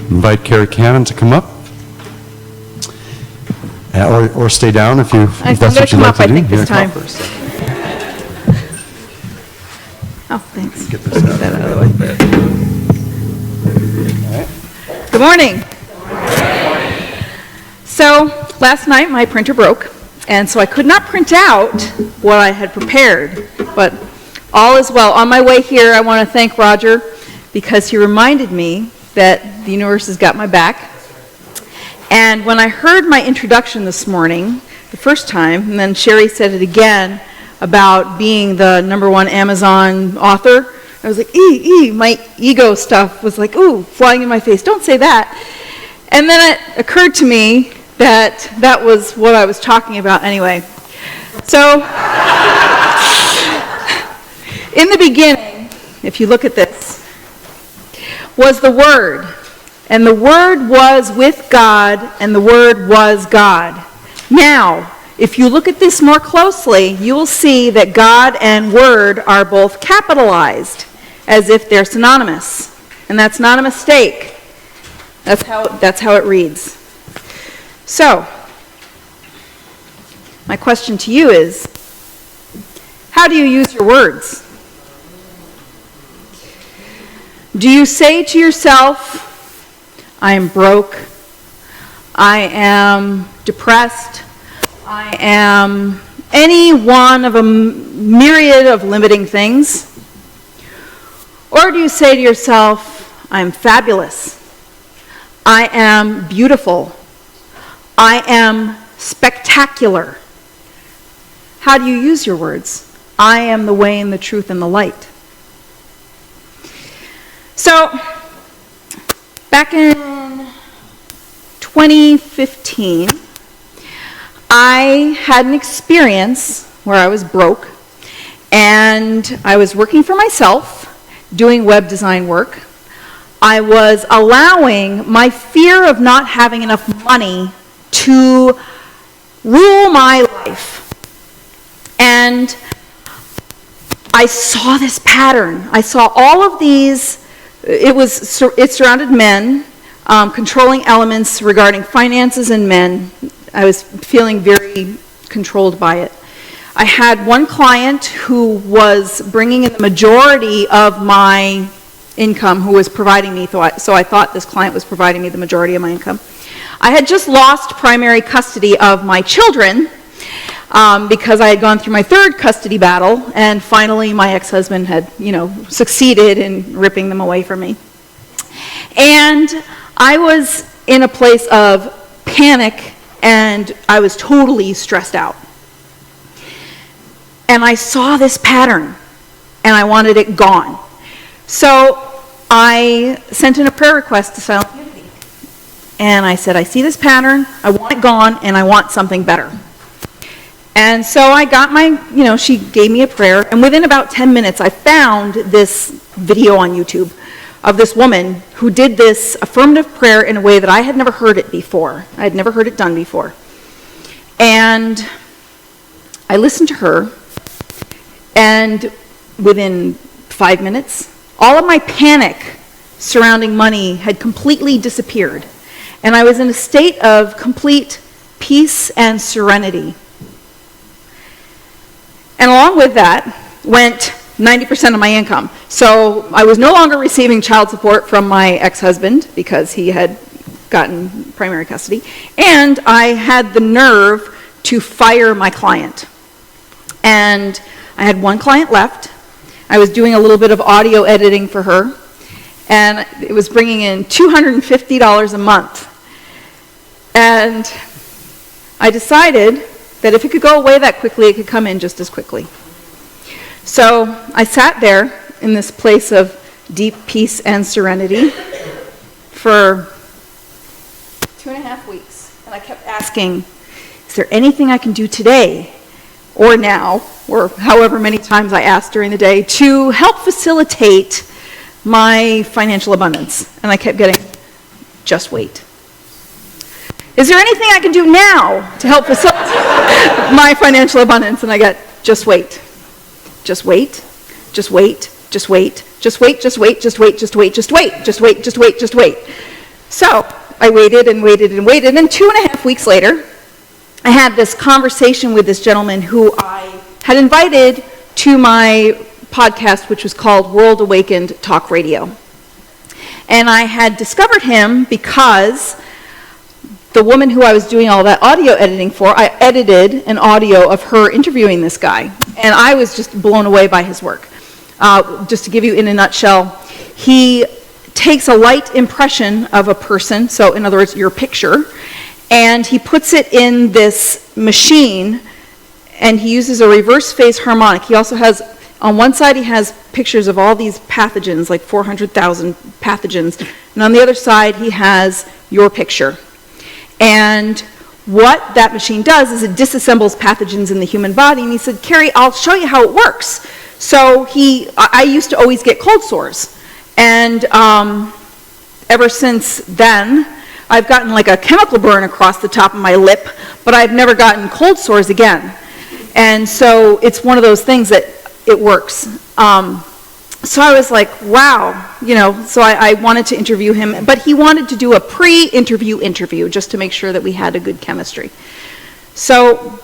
invite Carrie Cannon to come up. Or stay down if I'm that's going what to you'd come like up, to I do. think, this Yeah, come time. up for a second. Oh, thanks. Get this out of the way. Good morning. So, last night my printer broke, and so I could not print out what I had prepared, but all is well. On my way here, I want to thank Roger because he reminded me that the universe has got my back. And when I heard my introduction this morning, the first time, and then Sherry said it again about being the #1 Amazon author, I was like, my ego stuff was like, ooh, flying in my face. Don't say that. And then it occurred to me that that was what I was talking about anyway. So, in the beginning, if you look at this, was the Word. And the Word was with God, and the Word was God. Now, if you look at this more closely, you will see that God and Word are both capitalized, as if they're synonymous. And that's not a mistake. That's how it reads. So, my question to you is, how do you use your words? Do you say to yourself, I am broke, I am depressed, I am any one of a myriad of limiting things? Or do you say to yourself, I am fabulous, I am beautiful, I am spectacular? How do you use your words? I am the way and the truth and the light. So, back in 2015, I had an experience where I was broke, and I was working for myself, doing web design work. I was allowing my fear of not having enough money to rule my life. And I saw this pattern. I saw all of these. It surrounded men, controlling elements regarding finances and men. I was feeling very controlled by it. I had one client who was bringing in the majority of my income, who was providing me, so I thought this client was providing me the majority of my income. I had just lost primary custody of my children because I had gone through my third custody battle, and finally my ex-husband had, succeeded in ripping them away from me. And I was in a place of panic, and I was totally stressed out. And I saw this pattern, and I wanted it gone. So I sent in a prayer request to Silent Unity. And I said, I see this pattern, I want it gone, and I want something better. And so I got she gave me a prayer, and within about 10 minutes I found this video on YouTube of this woman who did this affirmative prayer in a way that I had never heard it before. I had never heard it done before. And I listened to her, and within 5 minutes, all of my panic surrounding money had completely disappeared. And I was in a state of complete peace and serenity. And along with that went 90% of my income. So I was no longer receiving child support from my ex-husband because he had gotten primary custody. And I had the nerve to fire my client. And I had one client left. I was doing a little bit of audio editing for her. And it was bringing in $250 a month. And I decided that if it could go away that quickly, it could come in just as quickly. So I sat there in this place of deep peace and serenity for 2.5 weeks. And I kept asking, is there anything I can do today or now, or however many times I asked during the day, to help facilitate my financial abundance? And I kept getting, just wait. Is there anything I can do now to help facilitate my financial abundance? And I got, just wait. Just wait. Just wait. Just wait. Just wait. Just wait. Just wait. Just wait. Just wait. Just wait. Just wait. Just wait. So I waited and waited and waited, and 2.5 weeks later, I had this conversation with this gentleman who I had invited to my podcast, which was called World Awakened Talk Radio. And I had discovered him because the woman who I was doing all that audio editing for, I edited an audio of her interviewing this guy. And I was just blown away by his work. Just to give you in a nutshell, he takes a light impression of a person, so in other words, your picture, and he puts it in this machine, and he uses a reverse phase harmonic. He also has, on one side he has pictures of all these pathogens, like 400,000 pathogens, and on the other side he has your picture. And what that machine does is it disassembles pathogens in the human body, and he said, Carrie, I'll show you how it works. So I used to always get cold sores, and ever since then, I've gotten like a chemical burn across the top of my lip, but I've never gotten cold sores again. And so it's one of those things that it works. So I was like, wow, so I wanted to interview him, but he wanted to do a pre-interview interview just to make sure that we had a good chemistry. So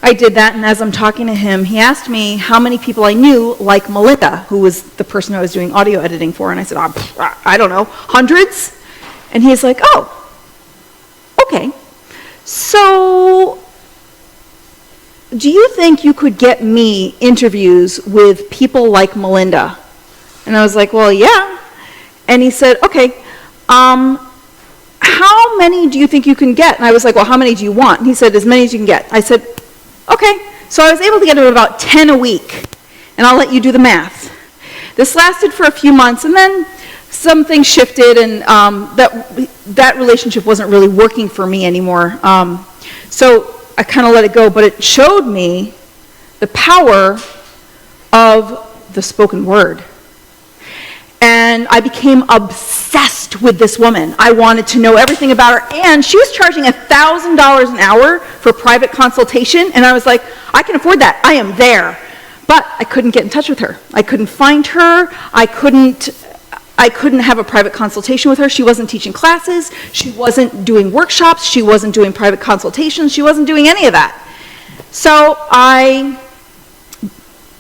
I did that, and as I'm talking to him, he asked me how many people I knew like Melinda, who was the person I was doing audio editing for, and I said, I don't know, hundreds? And he's like, oh, okay. So do you think you could get me interviews with people like Melinda? And I was like, well, yeah. And he said, okay, how many do you think you can get? And I was like, well, how many do you want? And he said, as many as you can get. I said, okay. So I was able to get about 10 a week, and I'll let you do the math. This lasted for a few months, and then something shifted, and that relationship wasn't really working for me anymore. So I kind of let it go, but it showed me the power of the spoken word. And I became obsessed with this woman. I wanted to know everything about her, and she was charging $1,000 an hour for private consultation, and I was like, I can afford that. I am there. But I couldn't get in touch with her. I couldn't find her. I couldn't have a private consultation with her. She wasn't teaching classes. She wasn't doing workshops. She wasn't doing private consultations. She wasn't doing any of that. So I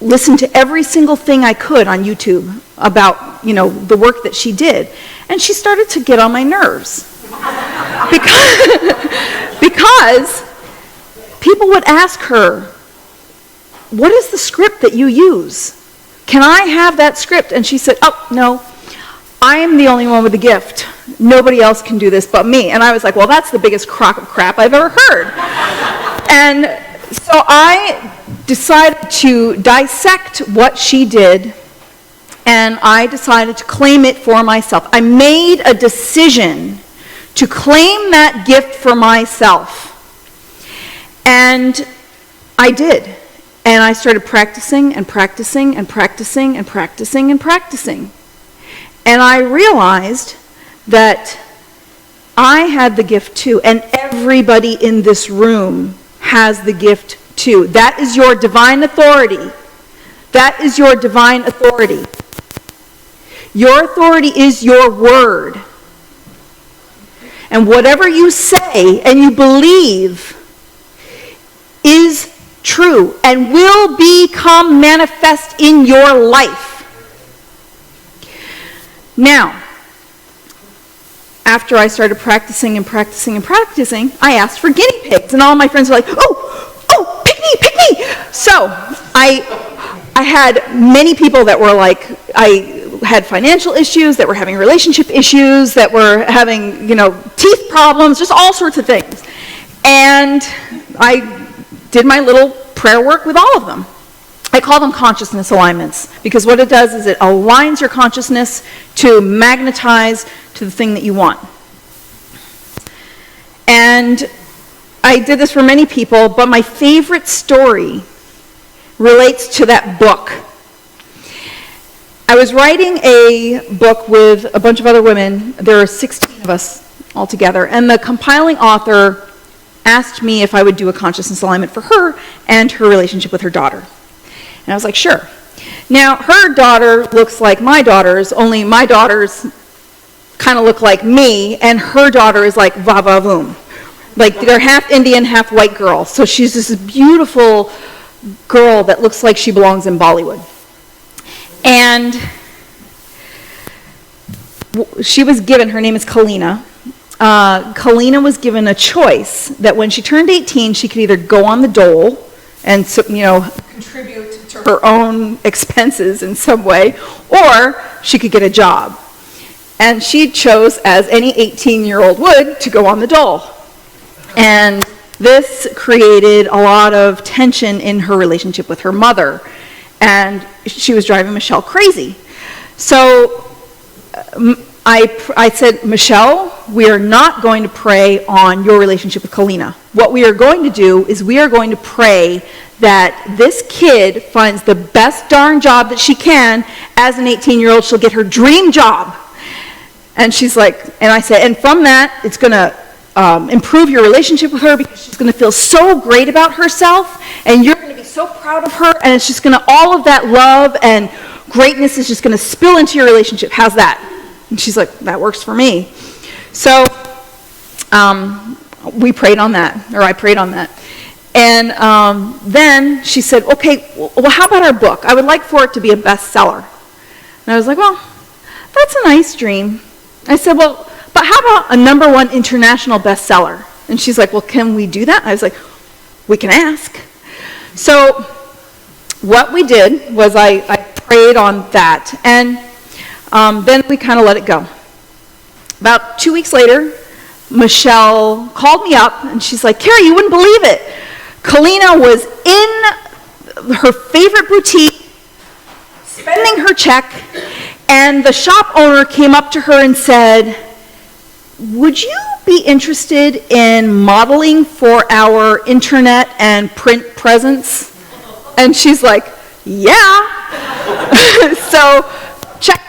listened to every single thing I could on YouTube about, the work that she did. And she started to get on my nerves. Because people would ask her, what is the script that you use? Can I have that script? And she said, oh, no. I am the only one with the gift. Nobody else can do this but me. And I was like, well, that's the biggest crock of crap I've ever heard. And so I decided to dissect what she did, and I decided to claim it for myself. I made a decision to claim that gift for myself. And I did. And I started practicing and practicing and practicing and practicing and practicing. And I realized that I had the gift too, and everybody in this room has the gift too. That is your divine authority. That is your divine authority. Your authority is your word. And whatever you say and you believe is true and will become manifest in your life. Now, after I started practicing and practicing and practicing, I asked for guinea pigs, and all my friends were like, oh, pick me. So I had many people that were like, I had financial issues, that were having relationship issues, that were having, teeth problems, just all sorts of things. And I did my little prayer work with all of them. I call them consciousness alignments, because what it does is it aligns your consciousness to magnetize to the thing that you want. And I did this for many people, but my favorite story relates to that book. I was writing a book with a bunch of other women. There are 16 of us all together, and the compiling author asked me if I would do a consciousness alignment for her and her relationship with her daughter. And I was like, sure. Now, her daughter looks like my daughter's, only my daughter's kind of look like me, and her daughter is like va-va-voom. Like, they're half Indian, half white girl. So she's this beautiful girl that looks like she belongs in Bollywood. And she was given, her name is Kalina. Kalina was given a choice that when she turned 18, she could either go on the dole and, contribute to her own expenses in some way, or she could get a job. And she chose, as any 18-year-old would, to go on the dole. And this created a lot of tension in her relationship with her mother. And she was driving Michelle crazy. So I said, Michelle, we are not going to pray on your relationship with Kalina. What we are going to do is we are going to pray that this kid finds the best darn job that she can. As an 18-year-old, she'll get her dream job. And she's like, and I said, and from that, it's going to improve your relationship with her, because she's going to feel so great about herself, and you're going to be so proud of her, and it's just going to, all of that love and greatness is just going to spill into your relationship. How's that? And she's like, that works for me. So we prayed on that, or I prayed on that. And then she said, okay, well, how about our book? I would like for it to be a bestseller. And I was like, well, that's a nice dream. I said, well, but how about a #1 international bestseller? And she's like, well, can we do that? I was like, we can ask. So what we did was I prayed on that, and then we kind of let it go. About 2 weeks later, Michelle called me up, and she's like, Carrie, you wouldn't believe it. Kalina was in her favorite boutique, spending her check, and the shop owner came up to her and said, would you be interested in modeling for our internet and print presence? And she's like, yeah. So, check,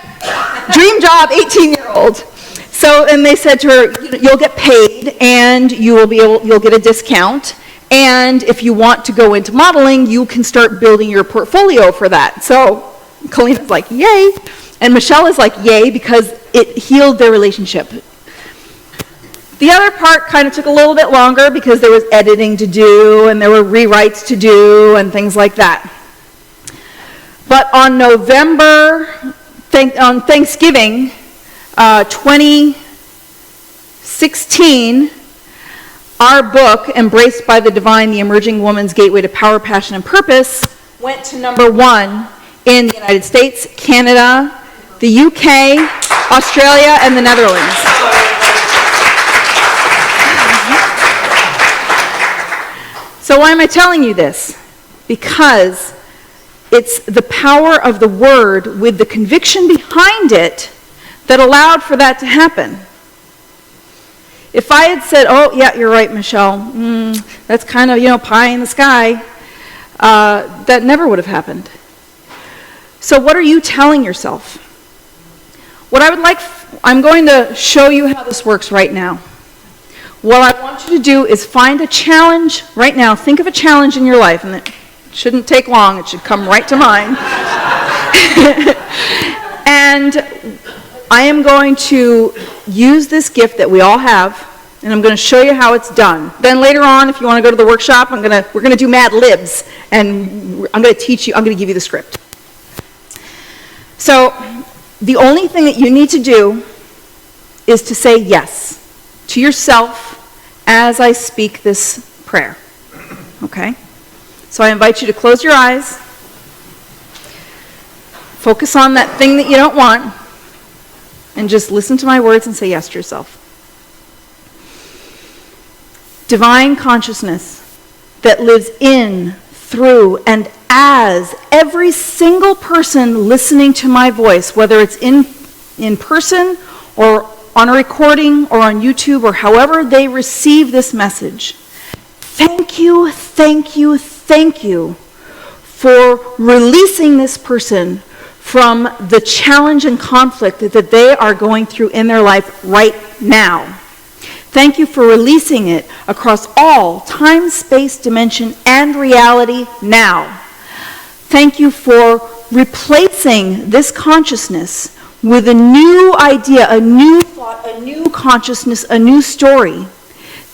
dream job, 18-year-old. So, and they said to her, you'll get paid, and you'll get a discount, and if you want to go into modeling, you can start building your portfolio for that. So, Kalina's like, yay. And Michelle is like, yay, because it healed their relationship. The other part kind of took a little bit longer because there was editing to do and there were rewrites to do and things like that. But on on Thanksgiving 2016, our book, Embraced by the Divine, The Emerging Woman's Gateway to Power, Passion, and Purpose, went to #1 in the United States, Canada, the UK, Australia, and the Netherlands. So why am I telling you this? Because it's the power of the word with the conviction behind it that allowed for that to happen. If I had said, oh, yeah, you're right, Michelle, that's kind of, pie in the sky, that never would have happened. So what are you telling yourself? What I'm going to show you how this works right now. What I want you to do is find a challenge right now. Think of a challenge in your life, and it shouldn't take long. It should come right to mind. And I am going to use this gift that we all have, and I'm going to show you how it's done. Then later on, if you want to go to the workshop, we're going to do Mad Libs, and I'm going to teach you, I'm going to give you the script. So the only thing that you need to do is to say yes to yourself as I speak this prayer. Okay? So I invite you to close your eyes, focus on that thing that you don't want, and just listen to my words and say yes to yourself. Divine consciousness that lives in, through, and as every single person listening to my voice, whether it's in person or on a recording or on YouTube or however they receive this message. Thank you, thank you, thank you for releasing this person from the challenge and conflict that they are going through in their life right now. Thank you for releasing it across all time, space, dimension, and reality now. Thank you for replacing this consciousness with a new idea, a new thought, a new consciousness, a new story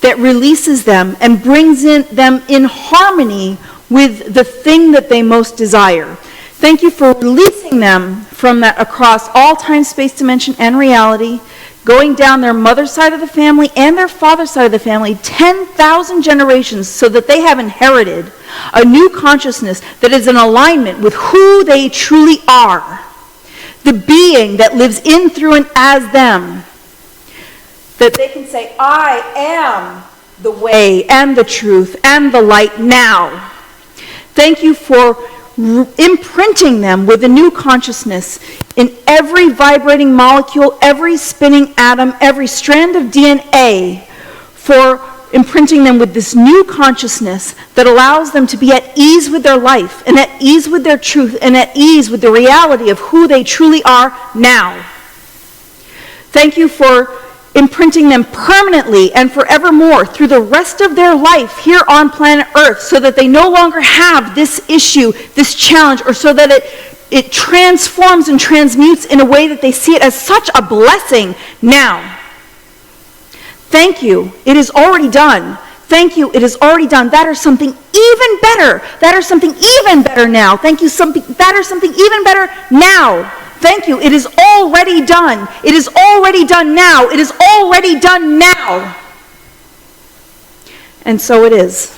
that releases them and brings them in harmony with the thing that they most desire. Thank you for releasing them from that across all time, space, dimension, and reality, going down their mother's side of the family and their father's side of the family, 10,000 generations, so that they have inherited a new consciousness that is in alignment with who they truly are, the being that lives in, through, and as them, that they can say, I am the way and the truth and the light now. Thank you for imprinting them with a new consciousness in every vibrating molecule, every spinning atom, every strand of DNA, for imprinting them with this new consciousness that allows them to be at ease with their life and at ease with their truth and at ease with the reality of who they truly are now. Thank you for imprinting them permanently and forevermore through the rest of their life here on planet Earth, so that they no longer have this issue, this challenge, or so that it transforms and transmutes in a way that they see it as such a blessing now. Thank you. It is already done. Thank you. It is already done. That or something even better. That or something even better now. Thank you. That or something even better now. Thank you. It is already done. It is already done now. It is already done now. And so it is.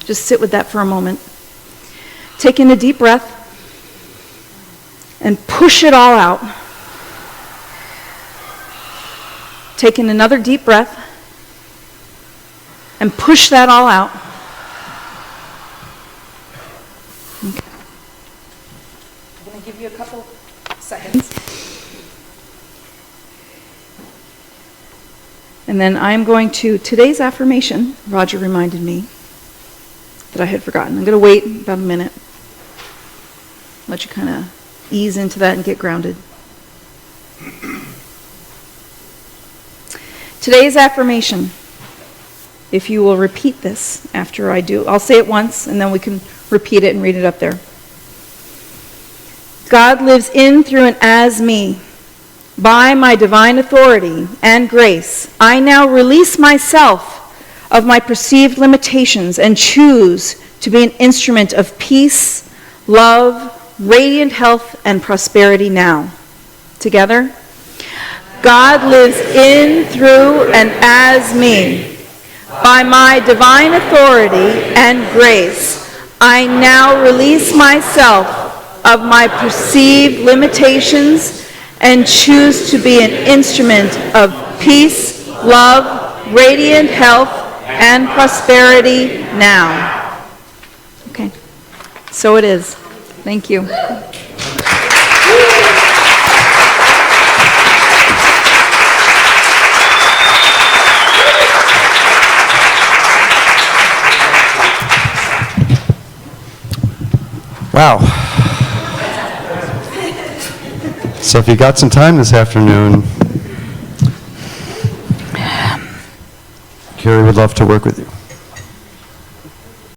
Just sit with that for a moment. Take in a deep breath and push it all out. Take in another deep breath and push that all out. Okay. I'm going to give you a couple seconds. And then I'm going to, today's affirmation, Roger reminded me that I had forgotten. I'm going to wait about a minute. Let you kind of ease into that and get grounded. Today's affirmation, if you will repeat this after I do, I'll say it once and then we can repeat it and read it up there. God lives in, through, and as me. By my divine authority and grace, I now release myself of my perceived limitations and choose to be an instrument of peace, love, radiant health, and prosperity now. Together. God lives in, through, and as me. By my divine authority and grace, I now release myself of my perceived limitations and choose to be an instrument of peace, love, radiant health, and prosperity now. Okay, so it is. Thank you. Wow. So if you got some time this afternoon, Carrie would love to work with you.